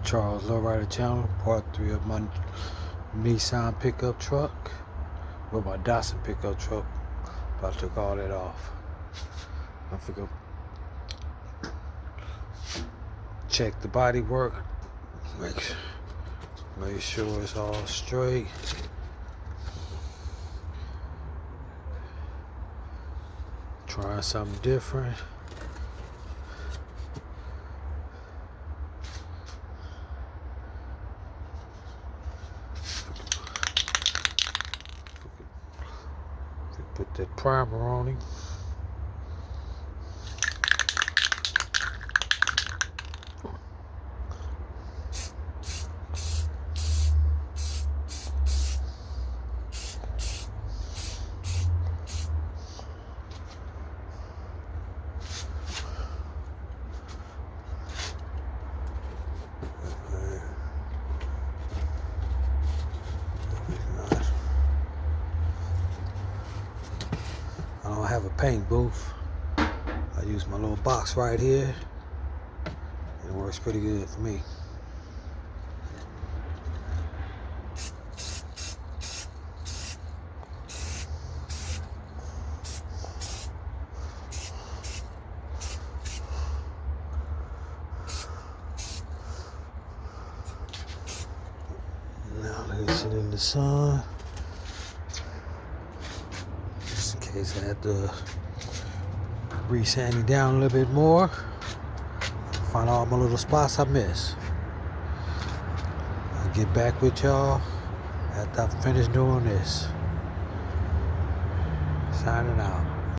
Charles Lowrider channel, part 3 of my Nissan pickup truck with my Datsun pickup truck. About to took all that off. I figure check the body work, make sure it's all straight. Trying something different. Put that primer on him. I don't have a paint booth. I use my little box right here. It works pretty good for me. Now let it sit in the sun. Just in case I have to re-sand it down a little bit more. Find all my little spots I missed. I'll get back with y'all after I finish doing this. Signing out.